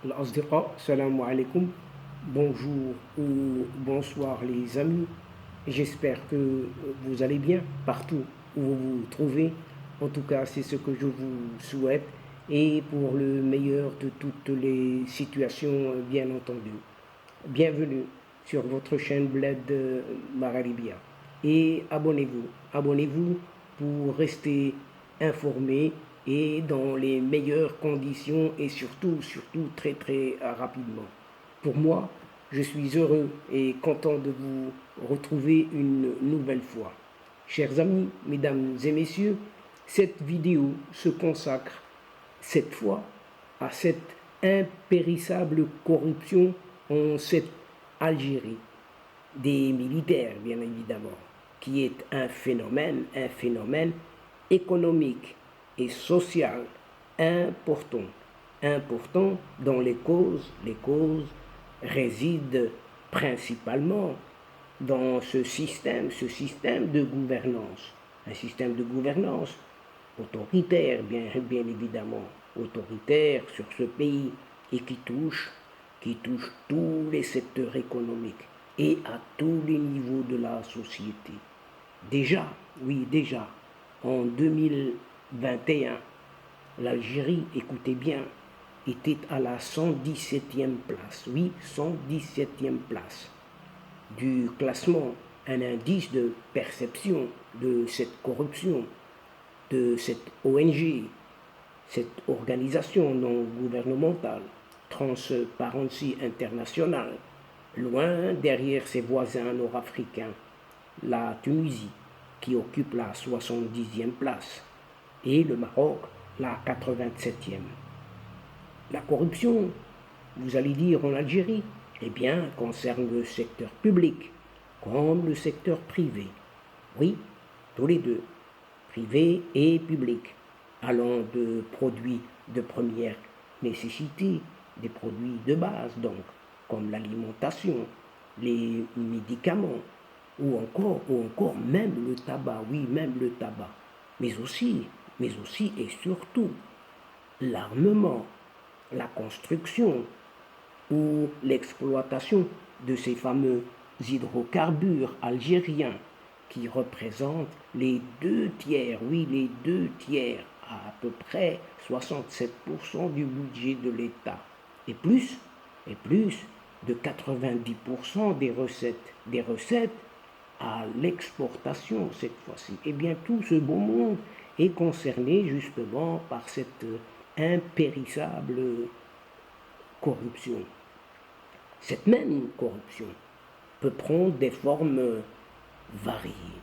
الأصدقاء السلام عليكم. Bonjour ou bonsoir les amis. J'espère que vous allez bien partout où vous vous trouvez. En tout cas, c'est ce que je vous souhaite et pour le meilleur de toutes les situations, bien entendu. Bienvenue sur votre chaîne Bled Maralibia. Et abonnez-vous pour rester informé et dans les meilleures conditions et surtout très rapidement. Pour moi, je suis heureux et content de vous retrouver une nouvelle fois. Chers amis, mesdames et messieurs, cette vidéo se consacre cette fois à cette impérissable corruption en cette Algérie des militaires, bien évidemment, qui est un phénomène économique et social important, important dont les causes résident principalement dans ce système de gouvernance, un système de gouvernance autoritaire, bien évidemment, autoritaire sur ce pays et qui touche tous les secteurs économiques et à tous les niveaux de la société. Déjà, oui, déjà, en 2021, l'Algérie, écoutez bien, était à la 117e place, oui, 117e place du classement, un indice de perception de cette corruption, de cette ONG, cette organisation non gouvernementale, Transparency International, loin derrière ses voisins nord-africains, la Tunisie, qui occupe la 70e place, et le Maroc, la 87e. La corruption, vous allez dire en Algérie, eh bien, concerne le secteur public comme le secteur privé. Oui, tous les deux, privé et public, allant de produits de première nécessité, des produits de base donc, comme l'alimentation, les médicaments, ou encore même le tabac, oui, même le tabac, mais aussi et surtout l'armement, la construction ou l'exploitation de ces fameux hydrocarbures algériens qui représentent les deux tiers, oui, les deux tiers, à peu près 67% du budget de l'État, et plus de 90% des recettes à l'exportation cette fois-ci. Eh bien, tout ce beau monde est concerné justement par cette impérissable corruption. Cette même corruption peut prendre des formes variées,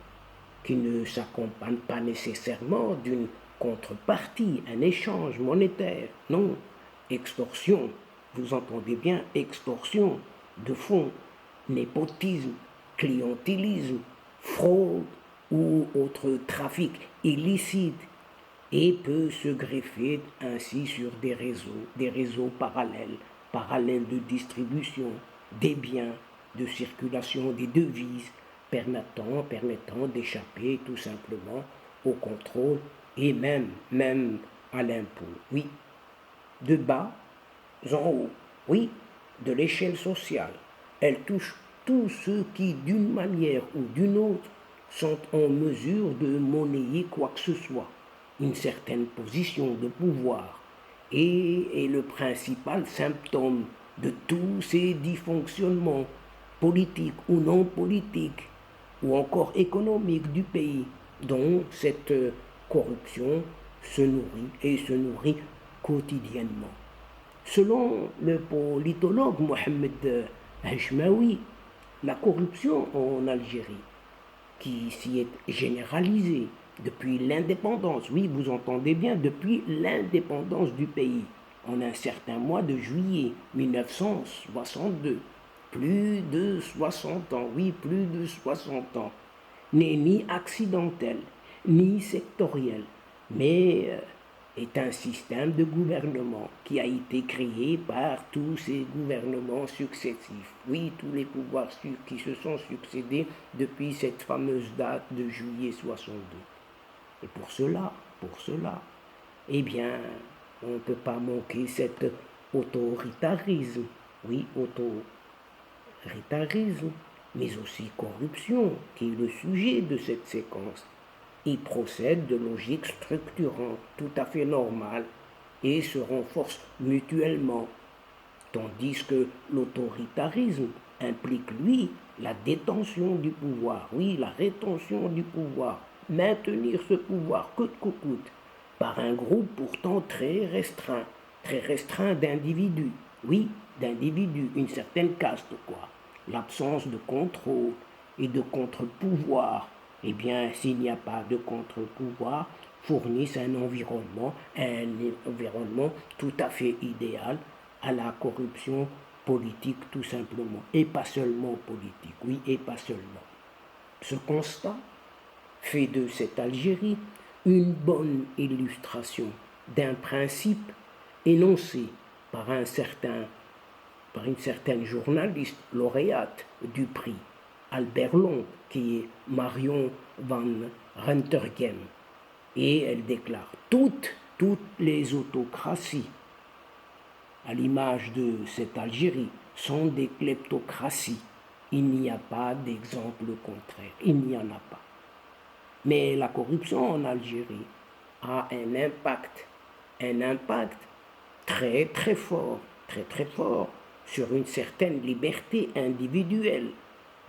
qui ne s'accompagnent pas nécessairement d'une contrepartie, un échange monétaire. Non, extorsion, vous entendez bien, extorsion de fonds, népotisme, clientélisme, fraude ou autre trafic illicite et peut se greffer ainsi sur des réseaux parallèles de distribution des biens, de circulation des devises, permettant d'échapper tout simplement au contrôle et même à l'impôt. Oui, de bas en haut, oui, de l'échelle sociale. Elle touche tous ceux qui, d'une manière ou d'une autre, sont en mesure de monnayer quoi que ce soit, une certaine position de pouvoir, et est le principal symptôme de tous ces dysfonctionnements politiques ou non politiques, ou encore économiques du pays, dont cette corruption se nourrit et se nourrit quotidiennement. Selon le politologue Mohamed Hachmaoui, la corruption en Algérie, qui s'y est généralisée depuis l'indépendance, oui, vous entendez bien, depuis l'indépendance du pays, en un certain mois de juillet 1962, plus de 60 ans, oui, plus de 60 ans, n'est ni accidentel, ni sectoriel, mais est un système de gouvernement qui a été créé par tous ces gouvernements successifs. Oui, tous les pouvoirs qui se sont succédés depuis cette fameuse date de juillet 62. Et pour cela, eh bien, on ne peut pas manquer cette autoritarisme, oui, autoritarisme, mais aussi corruption, qui est le sujet de cette séquence. Ils procèdent de logiques structurantes, tout à fait normales, et se renforcent mutuellement, tandis que l'autoritarisme implique, lui, la détention du pouvoir, oui, la rétention du pouvoir, maintenir ce pouvoir coûte que coûte, par un groupe pourtant très restreint d'individus, oui, d'individus, une certaine caste, quoi. L'absence de contrôle et de contre-pouvoir, eh bien, s'il n'y a pas de contre-pouvoir, fournissent un environnement tout à fait idéal à la corruption politique tout simplement, et pas seulement politique, oui, et pas seulement. Ce constat fait de cette Algérie une bonne illustration d'un principe énoncé par une certaine journaliste lauréate du prix, Albert Long, qui est Marion van Rentergem. Et elle déclare toutes les autocraties, à l'image de cette Algérie, sont des kleptocraties. Il n'y a pas d'exemple contraire, il n'y en a pas. Mais la corruption en Algérie a un impact très fort sur une certaine liberté individuelle,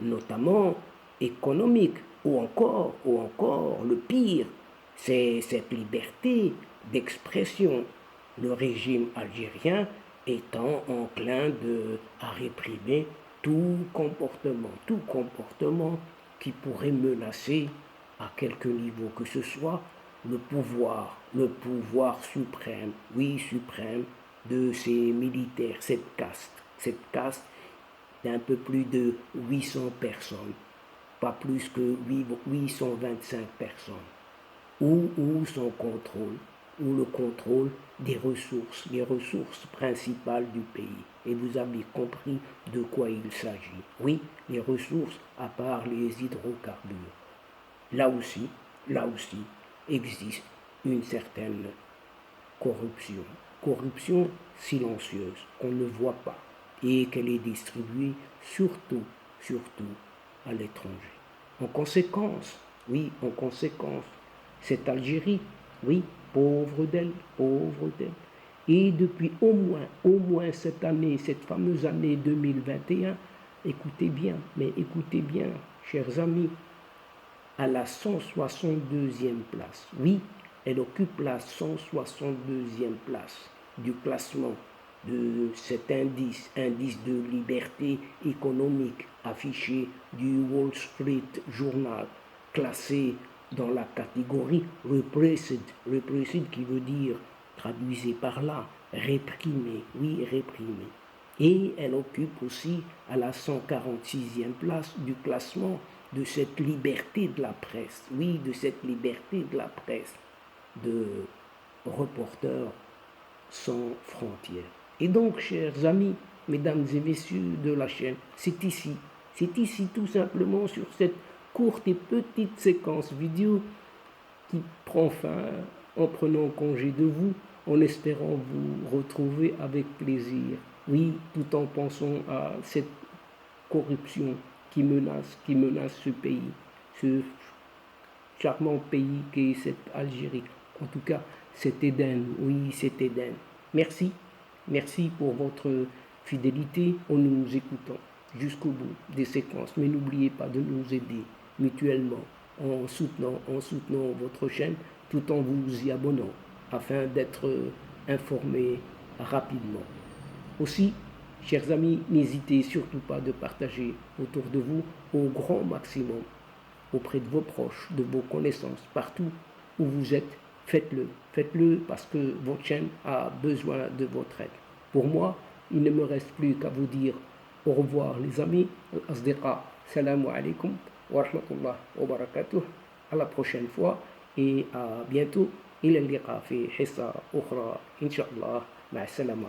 notamment économique, ou encore, le pire, c'est cette liberté d'expression. Le régime algérien étant enclin à réprimer tout comportement qui pourrait menacer à quelque niveau que ce soit le pouvoir suprême, oui suprême, de ces militaires, cette caste d'un peu plus de 800 personnes, pas plus que 825 personnes, où son contrôle, ou le contrôle des ressources, les ressources principales du pays. Et vous avez compris de quoi il s'agit. Oui, les ressources à part les hydrocarbures. Là aussi, existe une certaine corruption silencieuse qu'on ne voit pas et qu'elle est distribuée surtout à l'étranger. En conséquence, cette Algérie, oui, pauvre d'elle, et depuis au moins cette année, cette fameuse année 2021, écoutez bien, chers amis, à la 162e place. Oui, elle occupe la 162e place du classement de cet indice de liberté économique affiché du Wall Street Journal, classé dans la catégorie repressed qui veut dire, traduisez par là, réprimé, oui, réprimé. Et elle occupe aussi à la 146e place du classement de cette liberté de la presse, oui, de cette liberté de la presse, de Reporters sans frontières. Et donc, chers amis, mesdames et messieurs de la chaîne, c'est ici tout simplement sur cette courte et petite séquence vidéo qui prend fin en prenant congé de vous, en espérant vous retrouver avec plaisir. Oui, tout en pensant à cette corruption qui menace ce pays, ce charmant pays qu'est cette Algérie. En tout cas, cet Éden, oui, cet Éden. Merci pour votre fidélité en nous écoutant jusqu'au bout des séquences. Mais n'oubliez pas de nous aider mutuellement en soutenant votre chaîne tout en vous y abonnant afin d'être informé rapidement. Aussi, chers amis, n'hésitez surtout pas de partager autour de vous au grand maximum, auprès de vos proches, de vos connaissances, partout où vous êtes. Faites-le parce que votre chaîne a besoin de votre aide. Pour moi, il ne me reste plus qu'à vous dire au revoir les amis. Asdiqa, salam alaikum wa rahmatullah wa barakatuh. À la prochaine fois et à bientôt. إلى اللقاء في حصة أخرى إن شاء الله مع السلامة.